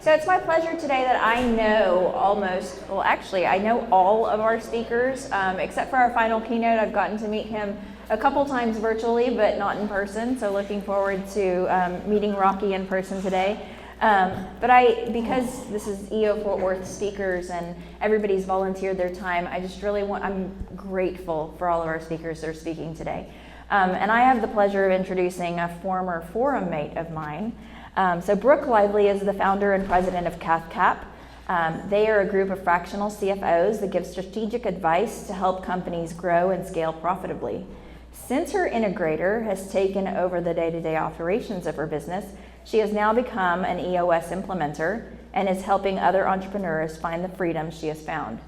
So it's my pleasure today that I know I know all of our speakers, except for our final keynote. I've gotten to meet him a couple times virtually, but not in person. So looking forward to meeting Rocky in person today. Because this is EO Fort Worth speakers and everybody's volunteered their time, I'm grateful for all of our speakers that are speaking today. And I have the pleasure of introducing a former forum mate of mine. So Brooke Lively is the founder and president of CathCap. They are a group of fractional CFOs that give strategic advice to help companies grow and scale profitably. Since her integrator has taken over the day-to-day operations of her business, she has now become an EOS implementer and is helping other entrepreneurs find the freedom she has found.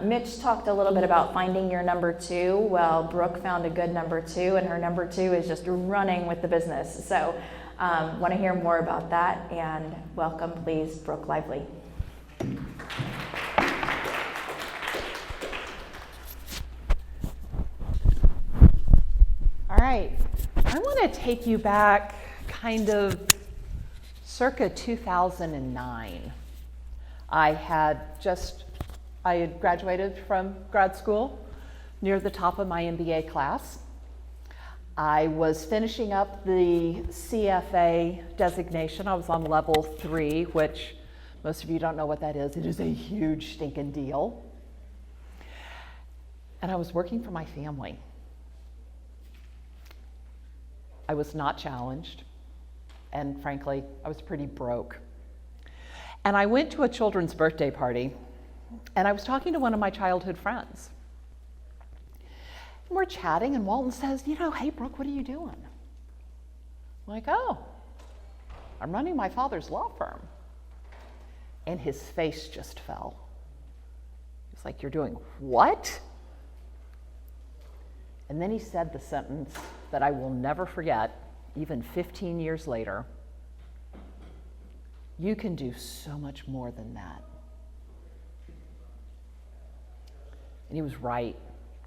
Mitch talked a little bit about finding your number two. Well, Brooke found a good number two, and her number two is just running with the business. So want to hear more about that, and welcome, please, Brooke Lively. All right, I want to take you back kind of circa 2009. I had graduated from grad school near the top of my MBA class. I was finishing up the CFA designation. I was on level 3, which most of you don't know what that is. It is a huge stinking deal. And I was working for my family. I was not challenged, and frankly, I was pretty broke. And I went to a children's birthday party, and I was talking to one of my childhood friends. And we're chatting, and Walton says, hey, Brooke, what are you doing? I'm like, oh, I'm running my father's law firm. And his face just fell. He's like, you're doing what? And then he said the sentence that I will never forget, even 15 years later: you can do so much more than that. And he was right.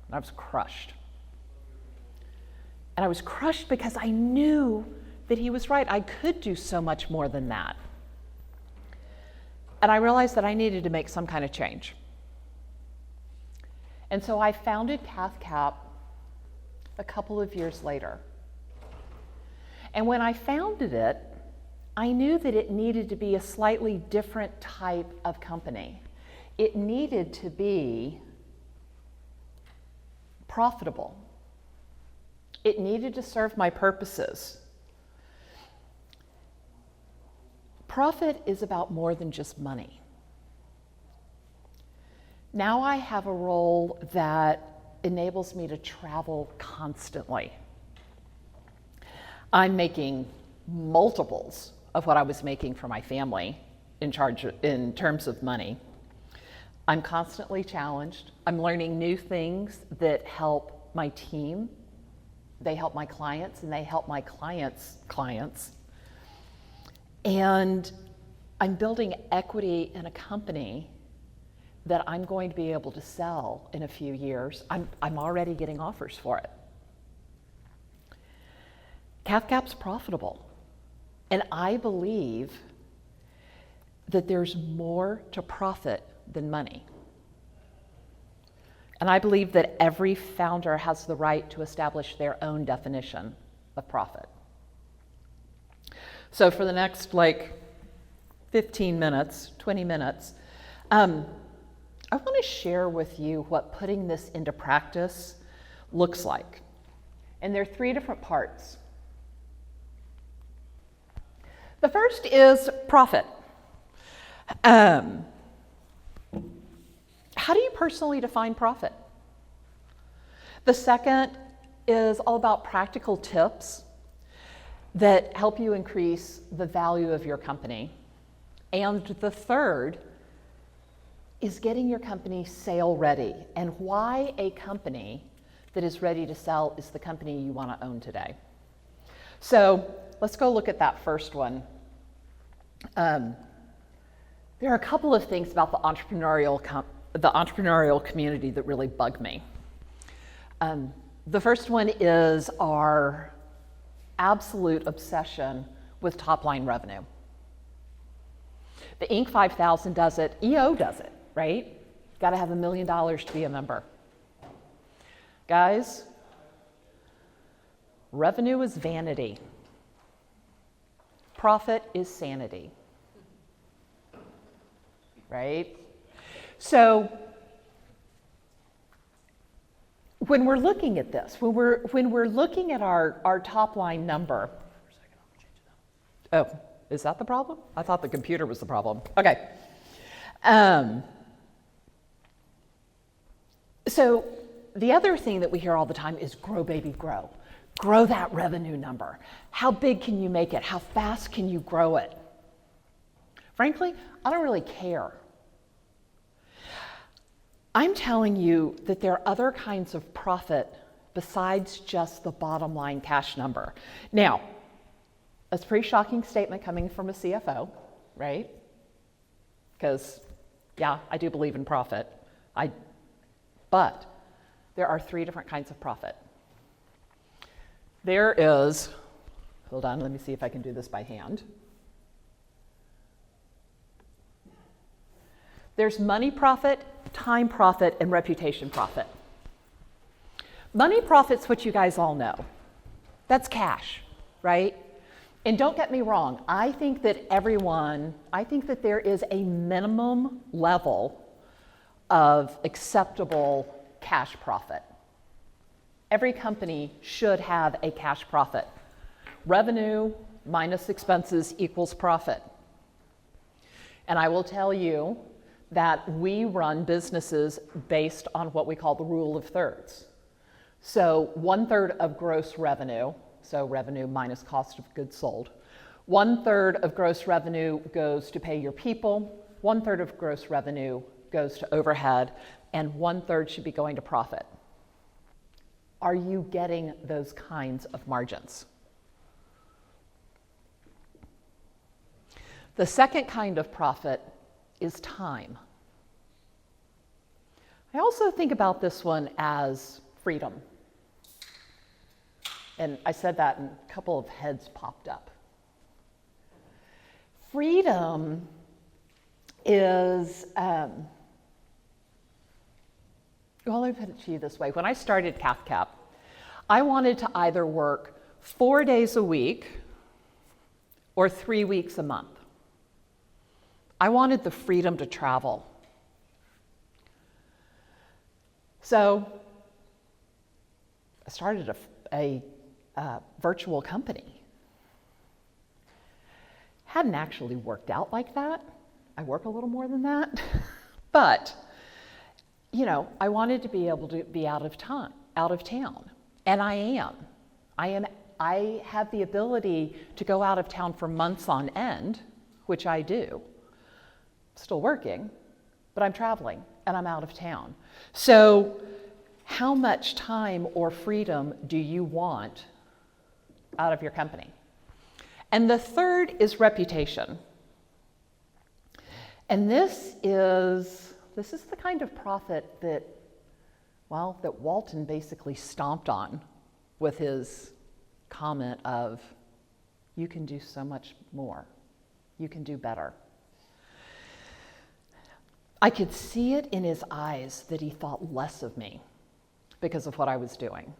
And I was crushed. And I was crushed because I knew that he was right. I could do so much more than that. And I realized that I needed to make some kind of change. And so I founded CathCap a couple of years later. And when I founded it, I knew that it needed to be a slightly different type of company. It needed to be profitable. It needed to serve my purposes. Profit is about more than just money. Now I have a role that enables me to travel constantly. I'm making multiples of what I was making for my family in terms of money. I'm constantly challenged. I'm learning new things that help my team. They help my clients, and they help my clients' clients. And I'm building equity in a company that I'm going to be able to sell in a few years. I'm already getting offers for it. CathCap's profitable, and I believe that there's more to profit than money. And I believe that every founder has the right to establish their own definition of profit. So for the next 15 minutes, 20 minutes, I want to share with you what putting this into practice looks like. And there are 3 different parts. The first is profit. How do you personally define profit? The second is all about practical tips that help you increase the value of your company. And the third is getting your company sale ready, and why a company that is ready to sell is the company you want to own today. So let's go look at that first one. There are a couple of things about the entrepreneurial community that really bug me. The first one is our absolute obsession with top-line revenue. The Inc. 5000 does it. EO does it, right? Got to have $1 million to be a member. Guys, revenue is vanity. Profit is sanity. Right? So when we're looking at this, when we're looking at our top line number, oh, is that the problem? I thought the computer was the problem. Okay. So the other thing that we hear all the time is grow, baby, grow. Grow that revenue number. How big can you make it? How fast can you grow it? Frankly, I don't really care. I'm telling you that there are other kinds of profit besides just the bottom line cash number. Now, that's a pretty shocking statement coming from a CFO, right? Because, yeah, I do believe in profit. But there are 3 different kinds of profit. There is, hold on, let me see if I can do this by hand. There's money profit, time profit, and reputation profit. Money profit's what you guys all know. That's cash, right? And don't get me wrong, I think that there is a minimum level of acceptable cash profit. Every company should have a cash profit. Revenue minus expenses equals profit. And I will tell you that we run businesses based on what we call the rule of thirds. So 1/3 of gross revenue, so revenue minus cost of goods sold, 1/3 of gross revenue goes to pay your people, 1/3 of gross revenue goes to overhead, and 1/3 should be going to profit. Are you getting those kinds of margins? The second kind of profit is time. I also think about this one as freedom. And I said that and a couple of heads popped up. Freedom is, well, let me put it to you this way. When I started CathCap, I wanted to either work 4 days a week or 3 weeks a month. I wanted the freedom to travel. So I started a virtual company. Hadn't actually worked out like that. I work a little more than that. But, you know, I wanted to be able to be out of town. And I am. I have the ability to go out of town for months on end, which I do. Still working, but I'm traveling and I'm out of town. So how much time or freedom do you want out of your company? And the third is reputation. And this is the kind of profit that Walton basically stomped on with his comment of, you can do so much more. You can do better. I could see it in his eyes that he thought less of me because of what I was doing.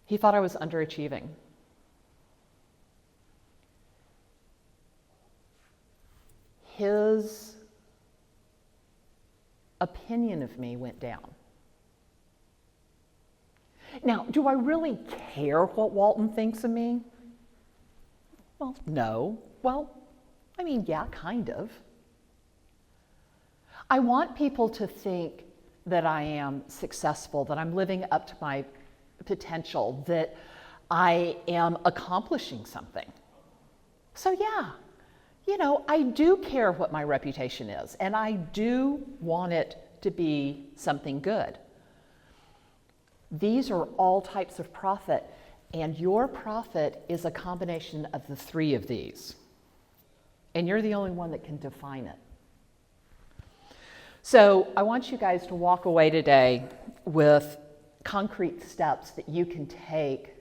He thought I was underachieving. His opinion of me went down. Now, do I really care what Walton thinks of me? Well, no. Well, I mean, yeah, kind of. I want people to think that I am successful, that I'm living up to my potential, that I am accomplishing something. So yeah, you know, I do care what my reputation is, and I do want it to be something good. These are all types of profit, and your profit is a combination of the 3 of these. And you're the only one that can define it. So I want you guys to walk away today with concrete steps that you can take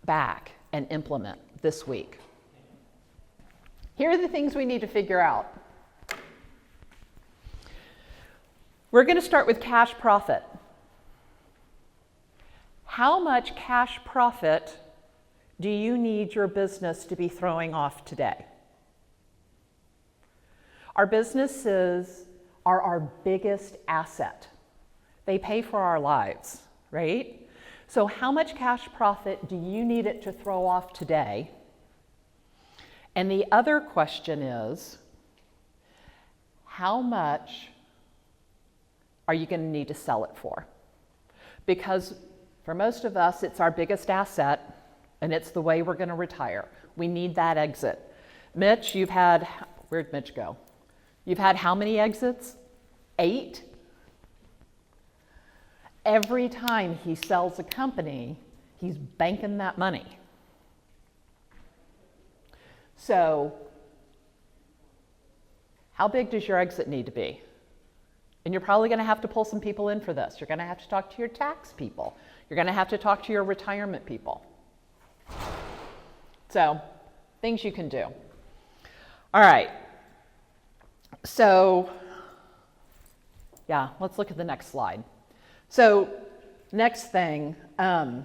back and implement this week. Here are the things we need to figure out. We're going to start with cash profit. How much cash profit do you need your business to be throwing off today? Our businesses are our biggest asset. They pay for our lives, right? So how much cash profit do you need it to throw off today? And the other question is, how much are you going to need to sell it for? Because for most of us, it's our biggest asset, and it's the way we're going to retire. We need that exit. Mitch, where'd Mitch go? You've had how many exits? 8? Every time he sells a company, he's banking that money. So, how big does your exit need to be? And you're probably going to have to pull some people in for this. You're going to have to talk to your tax people. You're going to have to talk to your retirement people. So, things you can do. All right. So, yeah, let's look at the next slide. So, next thing, one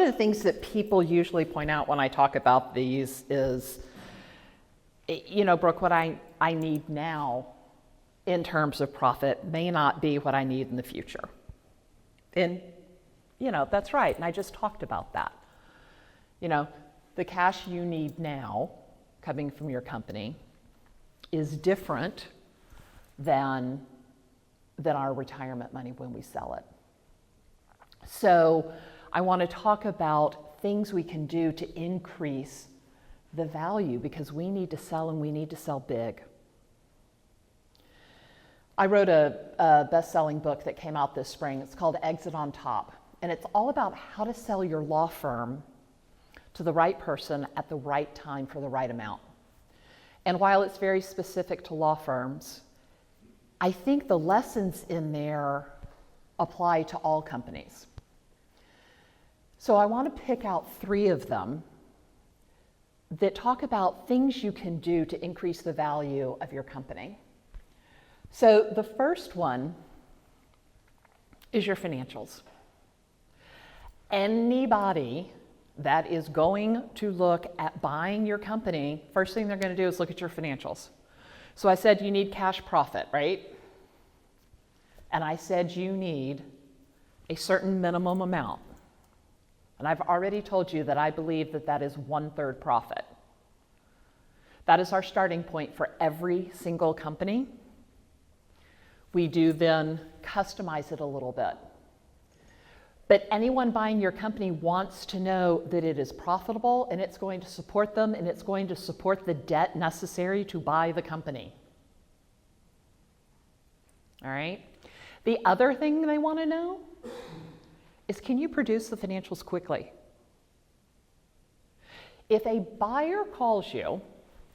of the things that people usually point out when I talk about these is, Brooke, what I need now in terms of profit may not be what I need in the future. And, that's right, and I just talked about that. The cash you need now coming from your company is different than our retirement money when we sell it. So I want to talk about things we can do to increase the value, because we need to sell, and we need to sell big. I wrote a best-selling book that came out this spring. It's called Exit on Top, and it's all about how to sell your law firm to the right person at the right time for the right amount. And while it's very specific to law firms, I think the lessons in there apply to all companies. So I want to pick out 3 of them that talk about things you can do to increase the value of your company. So the first one is your financials. Anybody that is going to look at buying your company, first thing they're going to do is look at your financials. So I said you need cash profit, right? And I said you need a certain minimum amount. And I've already told you that I believe that that is 1/3 profit. That is our starting point for every single company. We do then customize it a little bit. But anyone buying your company wants to know that it is profitable, and it's going to support them, and it's going to support the debt necessary to buy the company. All right? The other thing they want to know is, can you produce the financials quickly? If a buyer calls you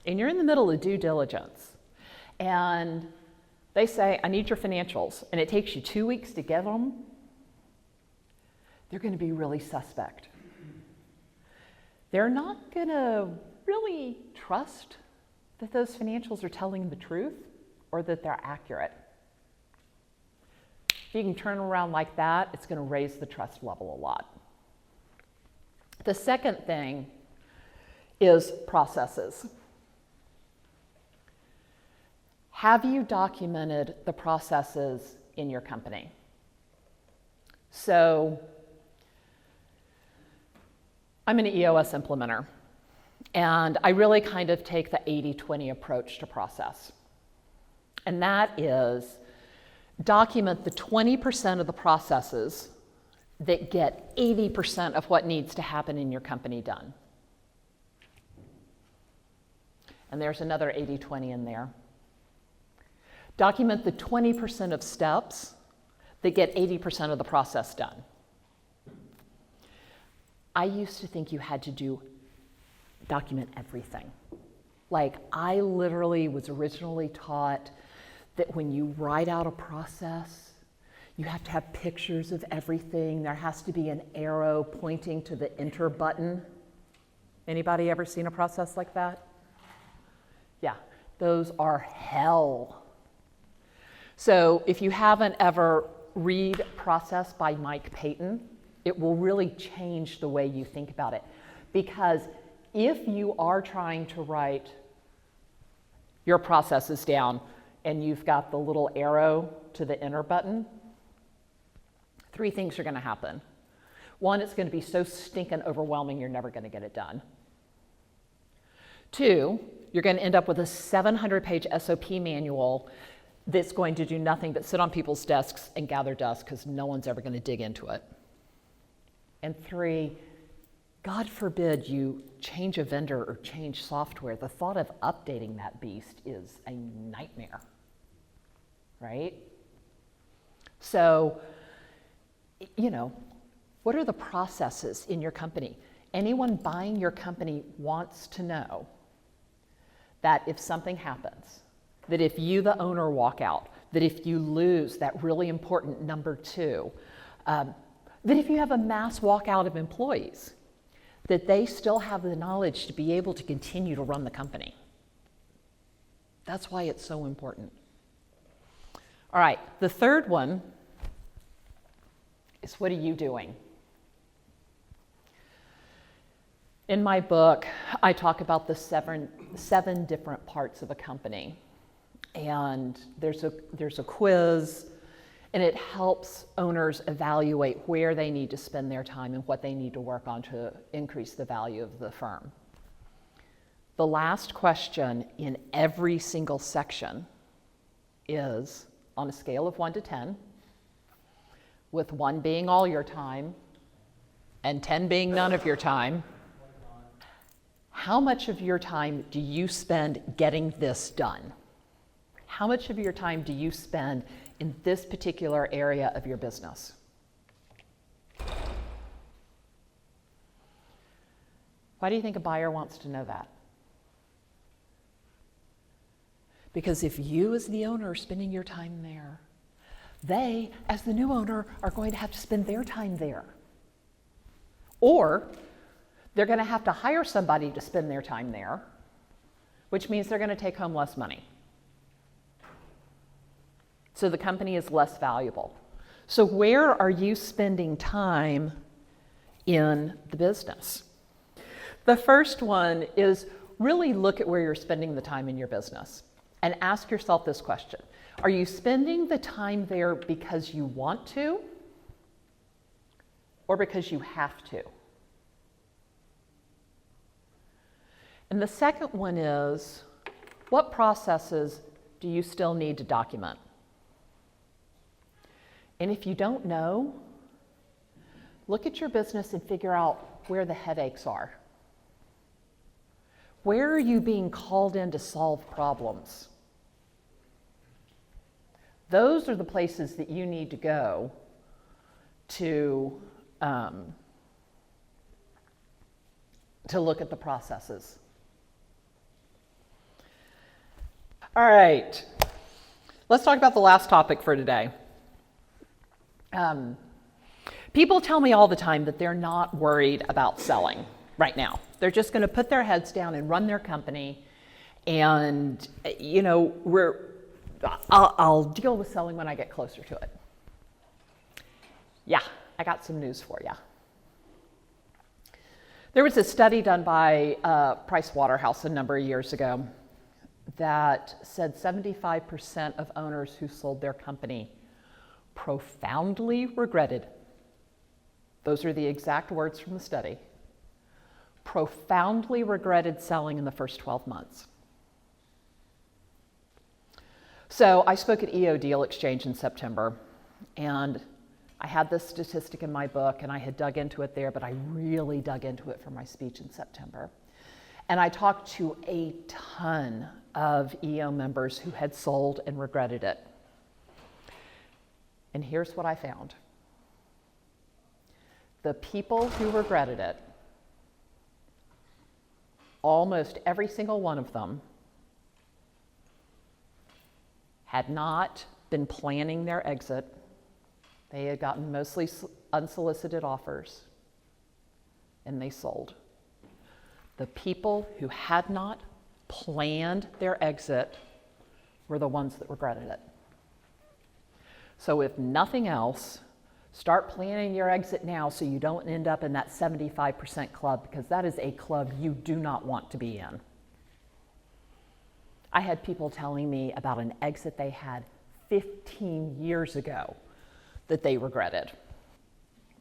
and you're in the middle of due diligence and they say, I need your financials, and it takes you 2 weeks to get them, they're going to be really suspect. They're not going to really trust that those financials are telling the truth or that they're accurate. If you can turn around like that, it's going to raise the trust level a lot. The second thing is processes. Have you documented the processes in your company? So, I'm an EOS implementer, and I really kind of take the 80-20 approach to process. And that is, document the 20% of the processes that get 80% of what needs to happen in your company done. And there's another 80-20 in there. Document the 20% of steps that get 80% of the process done. I used to think you had to document everything. Like, I literally was originally taught that when you write out a process, you have to have pictures of everything. There has to be an arrow pointing to the enter button. Anybody ever seen a process like that? Yeah, those are hell. So if you haven't ever read Process by Mike Payton, it will really change the way you think about it. Because if you are trying to write your processes down and you've got the little arrow to the enter button, 3 things are going to happen. 1, it's going to be so stinking overwhelming you're never going to get it done. 2, you're going to end up with a 700-page SOP manual that's going to do nothing but sit on people's desks and gather dust because no one's ever going to dig into it. And 3, God forbid you change a vendor or change software. The thought of updating that beast is a nightmare, right? So, what are the processes in your company? Anyone buying your company wants to know that if something happens, that if you, the owner, walk out, that if you lose that really important number 2, that if you have a mass walkout of employees, that they still have the knowledge to be able to continue to run the company. That's why it's so important. All right, the third one is, what are you doing? In my book, I talk about the seven different parts of a company. And there's a quiz, and it helps owners evaluate where they need to spend their time and what they need to work on to increase the value of the firm. The last question in every single section is, on a scale of 1 to 10, with 1 being all your time and 10 being none of your time, how much of your time do you spend getting this done? How much of your time do you spend in this particular area of your business? Why do you think a buyer wants to know that? Because if you as the owner are spending your time there, they, as the new owner, are going to have to spend their time there. Or they're going to have to hire somebody to spend their time there, which means they're going to take home less money. So the company is less valuable. So where are you spending time in the business? The first one is really look at where you're spending the time in your business and ask yourself this question. Are you spending the time there because you want to or because you have to? And the second one is, what processes do you still need to document? And if you don't know, look at your business and figure out where the headaches are. Where are you being called in to solve problems? Those are the places that you need to go to look at the processes. All right, let's talk about the last topic for today. People tell me all the time that they're not worried about selling right now. They're just going to put their heads down and run their company, and I'll deal with selling when I get closer to it. Yeah, I got some news for you. There was a study done by Price Waterhouse a number of years ago that said 75% of owners who sold their company profoundly regretted, those are the exact words from the study, profoundly regretted selling in the first 12 months. So I spoke at EO Deal Exchange in September, and I had this statistic in my book, and I had dug into it there, but I really dug into it for my speech in September. And I talked to a ton of EO members who had sold and regretted it. And here's what I found. The people who regretted it, almost every single one of them, had not been planning their exit. They had gotten mostly unsolicited offers, and they sold. The people who had not planned their exit were the ones that regretted it. So if nothing else, start planning your exit now so you don't end up in that 75% club, because that is a club you do not want to be in. I had people telling me about an exit they had 15 years ago that they regretted.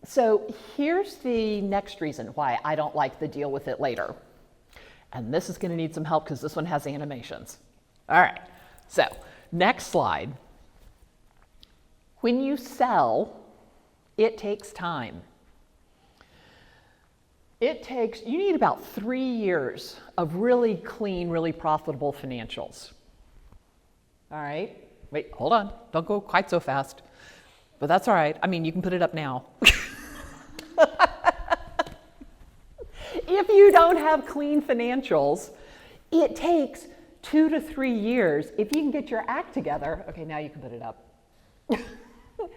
So here's the next reason why I don't like the deal with it later. And this is going to need some help because this one has animations. All right, so next slide. When you sell, it takes time. You need about 3 years of really clean, really profitable financials. All right, wait, hold on, don't go quite so fast, but that's all right. I mean, you can put it up now. If you don't have clean financials, it takes 2 to 3 years. If you can get your act together, okay, now you can put it up.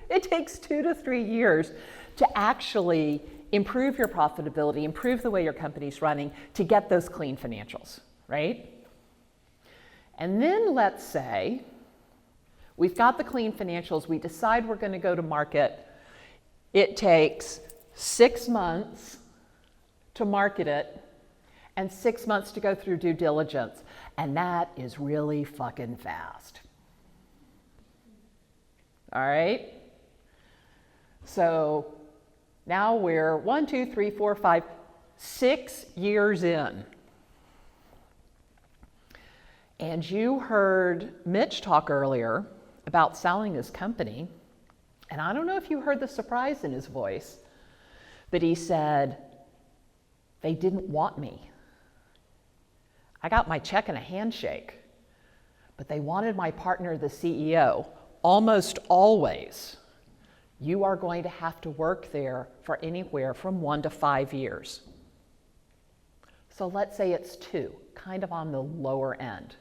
It takes 2 to 3 years to actually improve your profitability, improve the way your company's running, to get those clean financials, right? And then let's say we've got the clean financials, we decide we're going to go to market. It takes 6 months to market it and 6 months to go through due diligence, and that is really fucking fast. All right? So now we're 1, 2, 3, 4, 5, 6 years in. And you heard Mitch talk earlier about selling his company. And I don't know if you heard the surprise in his voice, but he said, they didn't want me. I got my check and a handshake, but they wanted my partner, the CEO. Almost always, you are going to have to work there for anywhere from 1 to 5 years. So let's say it's 2, kind of on the lower end.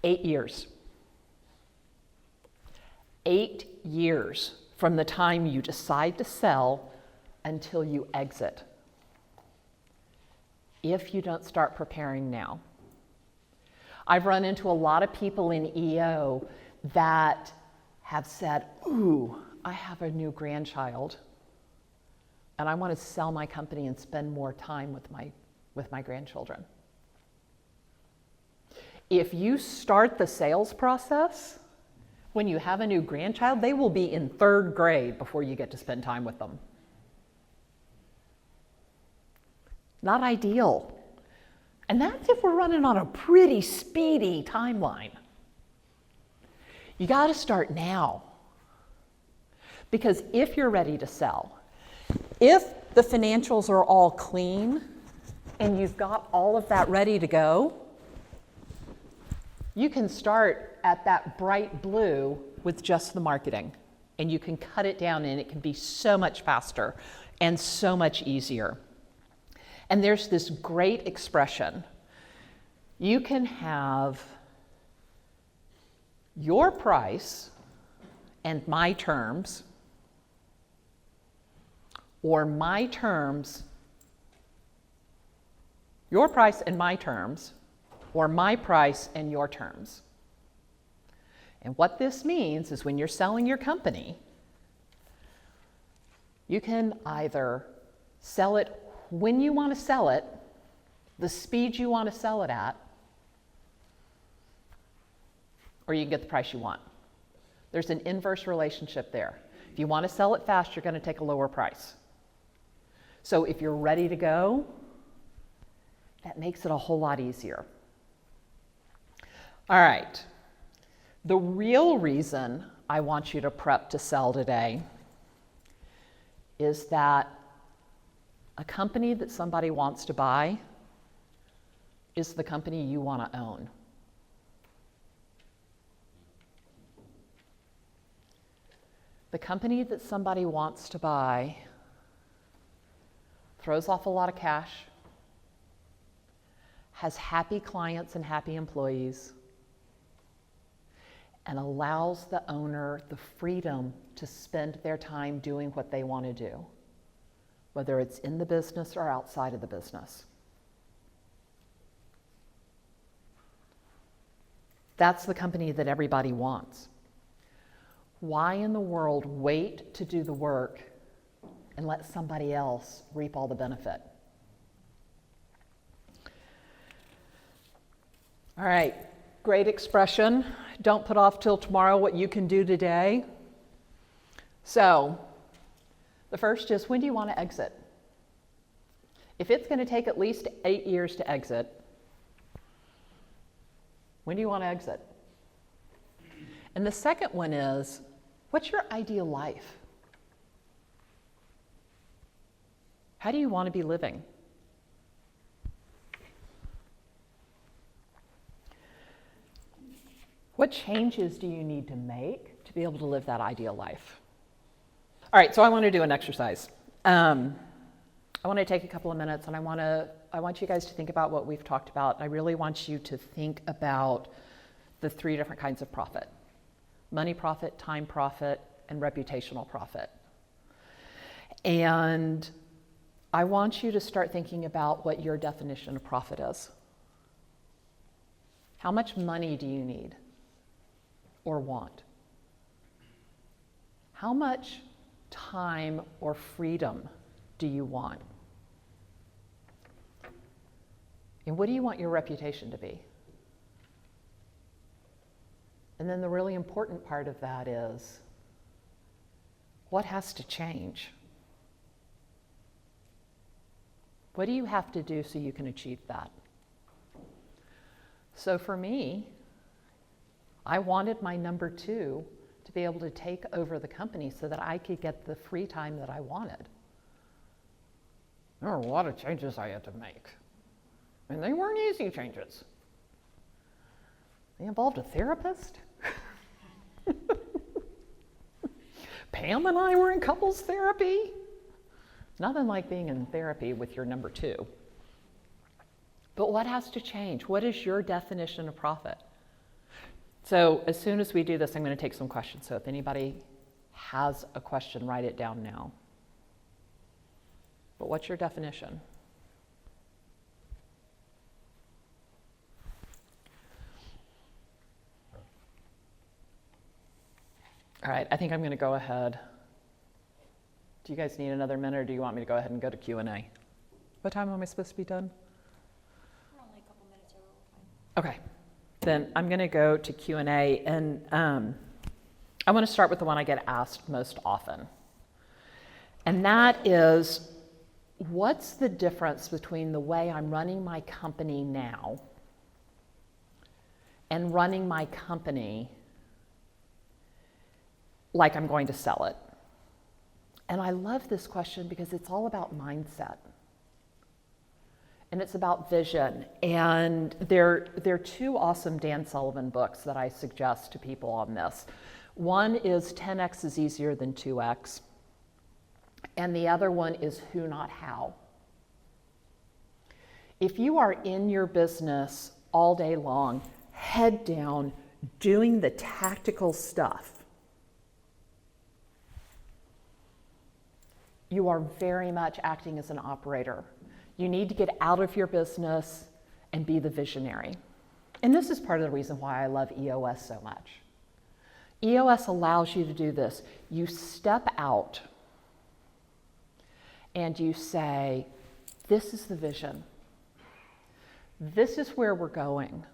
8 years. 8 years from the time you decide to sell until you exit, if you don't start preparing now. I've run into a lot of people in EO that have said, ooh, I have a new grandchild and I want to sell my company and spend more time with my grandchildren. If you start the sales process when you have a new grandchild, they will be in 3rd grade before you get to spend time with them. Not ideal. And that's if we're running on a pretty speedy timeline. You got to start now. Because if you're ready to sell, if the financials are all clean and you've got all of that ready to go, you can start at that bright blue with just the marketing. And you can cut it down and it can be so much faster and so much easier. And there's this great expression. You can have your price and my terms, or my terms, your price and my terms, or my price and your terms. And what this means is when you're selling your company, you can either sell it when you want to sell it, the speed you want to sell it at, or you can get the price you want. There's an inverse relationship there. If you want to sell it fast, you're going to take a lower price. So if you're ready to go, that makes it a whole lot easier. All right. The real reason I want you to prep to sell today is that a company that somebody wants to buy is the company you want to own. The company that somebody wants to buy throws off a lot of cash, has happy clients and happy employees, and allows the owner the freedom to spend their time doing what they want to do, whether it's in the business or outside of the business. That's the company that everybody wants. Why in the world wait to do the work and let somebody else reap all the benefit? All right, great expression. Don't put off till tomorrow what you can do today. So, the first is, when do you want to exit? If it's going to take at least 8 years to exit, when do you want to exit? And the second one is, what's your ideal life? How do you want to be living? What changes do you need to make to be able to live that ideal life? All right, so I want to do an exercise. I want to take a couple of minutes, and I want you guys to think about what we've talked about. I really want you to think about the 3 different kinds of profit: money profit, time profit, and reputational profit. And I want you to start thinking about what your definition of profit is. How much money do you need or want? How much time or freedom do you want? And what do you want your reputation to be? And then the really important part of that is, what has to change? What do you have to do so you can achieve that? So for me, I wanted my number 2 to be able to take over the company so that I could get the free time that I wanted. There were a lot of changes I had to make, and they weren't easy changes. They involved a therapist. Pam and I were in couples therapy. Nothing like being in therapy with your number 2. But what has to change? What is your definition of profit? So as soon as we do this, I'm going to take some questions. So if anybody has a question, write it down now. But what's your definition? All right, I think I'm going to go ahead. Do you guys need another minute, or do you want me to go ahead and go to Q&A? What time am I supposed to be done? We're only a couple minutes over. Okay, then I'm going to go to Q&A, and I want to start with the one I get asked most often. And that is, what's the difference between the way I'm running my company now and running my company like I'm going to sell it? And I love this question because it's all about mindset. And it's about vision. And there are 2 awesome Dan Sullivan books that I suggest to people on this. One is 10x is easier than 2x. And the other one is Who Not How. If you are in your business all day long, head down, doing the tactical stuff, you are very much acting as an operator. You need to get out of your business and be the visionary. And this is part of the reason why I love EOS so much. EOS allows you to do this. You step out and you say, this is the vision. This is where we're going.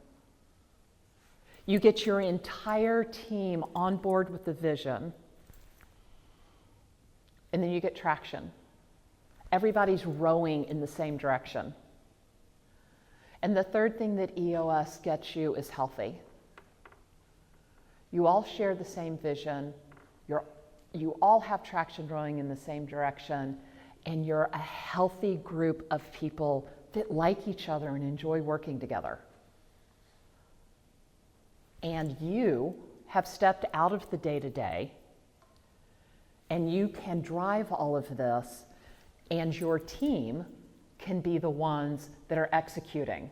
You get your entire team on board with the vision, and then you get traction. Everybody's rowing in the same direction. And the third thing that EOS gets you is healthy. You all share the same vision. You all have traction rowing in the same direction, and you're a healthy group of people that like each other and enjoy working together. And you have stepped out of the day-to-day, and you can drive all of this, and your team can be the ones that are executing.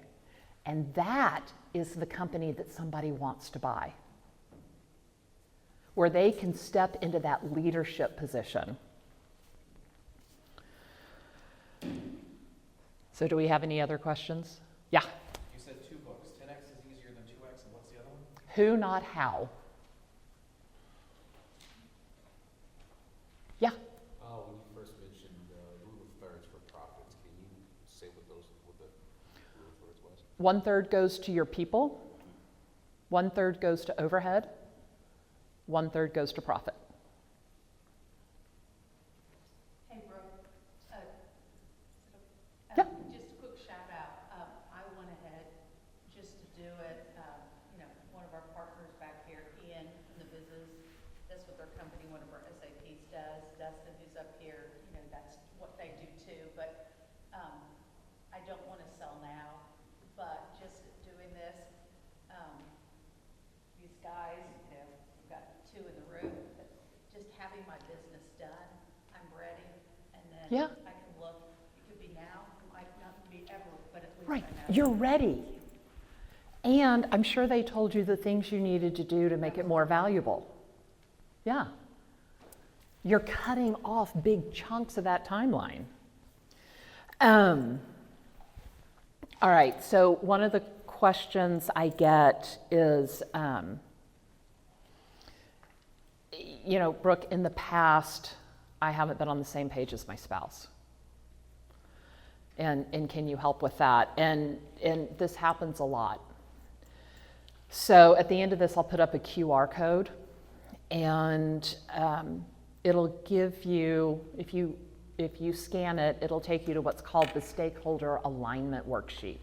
And that is the company that somebody wants to buy, where they can step into that leadership position. So do we have any other questions? Yeah. You said 2 books, 10x is easier than 2x, and what's the other one? who, not how. Yeah. When you first mentioned rule of thirds for profits, can you say what the rule of thirds was? 1/3 goes to your people, 1/3 goes to overhead, 1/3 goes to profit. Hey, Brooke. Yeah. Just a quick shout out. I went ahead just to do it. One of our partners back here, Ian, in the business, that's what their company, one of our SAPs does. Dustin, who's up here, that's what they do too. But I don't want to sell now, but just doing this, these guys, we've got 2 in the room, but just having my business done, I'm ready, and then Yeah. I can look. It could be now, it might not be ever, but at least Right, I know. you're ready. And I'm sure they told you the things you needed to do to make it more valuable. Yeah. You're cutting off big chunks of that timeline. All right, so one of the questions I get is, Brooke, in the past, I haven't been on the same page as my spouse. And can you help with that? And this happens a lot. So at the end of this, I'll put up a QR code, and it'll give you, if you scan it, it'll take you to what's called the Stakeholder Alignment Worksheet.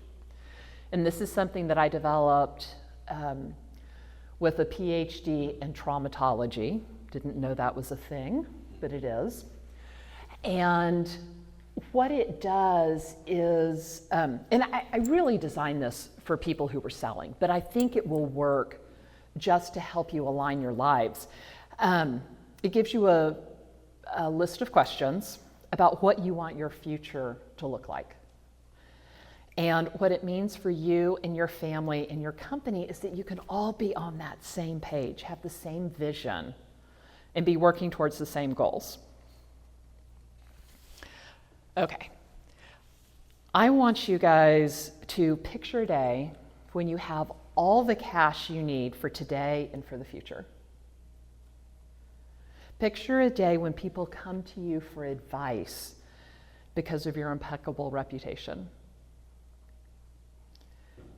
And this is something that I developed with a PhD in traumatology. Didn't know that was a thing, but it is. And what it does is, and I really designed this for people who were selling, but I think it will work just to help you align your lives. It gives you a list of questions about what you want your future to look like. And what it means for you and your family and your company is that you can all be on that same page, have the same vision, and be working towards the same goals. Okay. I want you guys to picture a day when you have all the cash you need for today and for the future. Picture a day when people come to you for advice because of your impeccable reputation.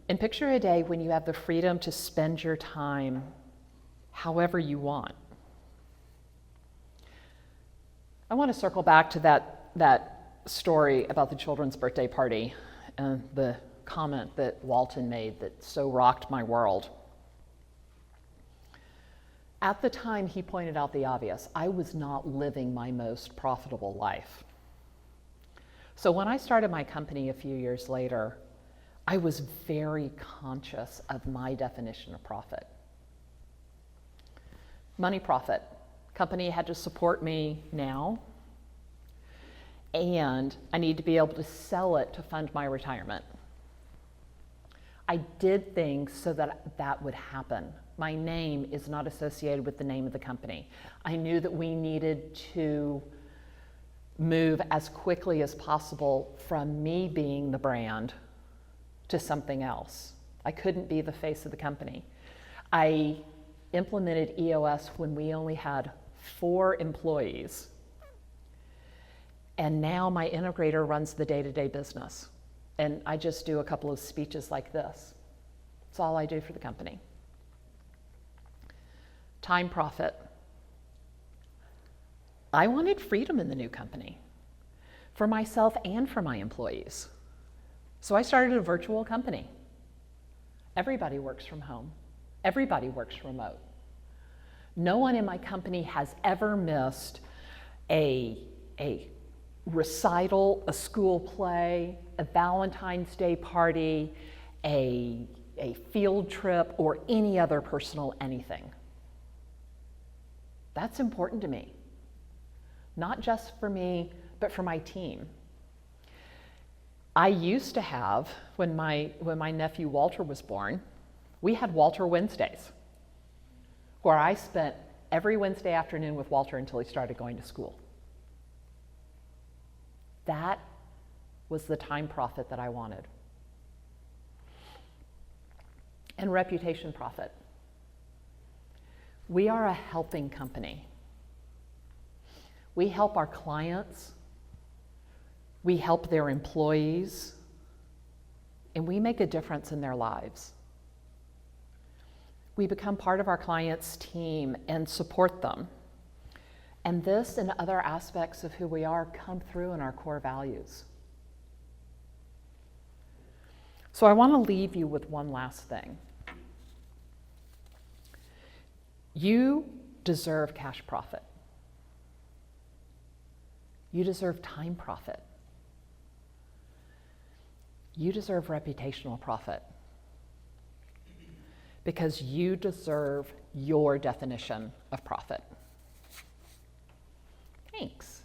And picture a day when you have the freedom to spend your time however you want. I want to circle back to that story about the children's birthday party and the comment that Walton made that so rocked my world. At the time, he pointed out the obvious. I was not living my most profitable life. So when I started my company a few years later, I was very conscious of my definition of profit. Money profit. Company had to support me now, and I need to be able to sell it to fund my retirement. I did things so that that would happen. My name is not associated with the name of the company. I knew that we needed to move as quickly as possible from me being the brand to something else. I couldn't be the face of the company. I implemented EOS when we only had 4 employees. And now my integrator runs the day-to-day business. And I just do a couple of speeches like this. That's all I do for the company. Time profit. I wanted freedom in the new company for myself and for my employees. So I started a virtual company. Everybody works from home. Everybody works remote. No one in my company has ever missed a recital, a school play, a Valentine's Day party, a field trip, or any other personal anything. That's important to me. Not just for me, but for my team. I used to have, when my nephew Walter was born, we had Walter Wednesdays, where I spent every Wednesday afternoon with Walter until he started going to school. That was the time profit that I wanted. And reputation profit. We are a helping company. We help our clients, we help their employees, and we make a difference in their lives. We become part of our clients' team and support them. And this and other aspects of who we are come through in our core values. So I want to leave you with one last thing. You deserve cash profit. You deserve time profit. You deserve reputational profit. Because you deserve your definition of profit. Thanks.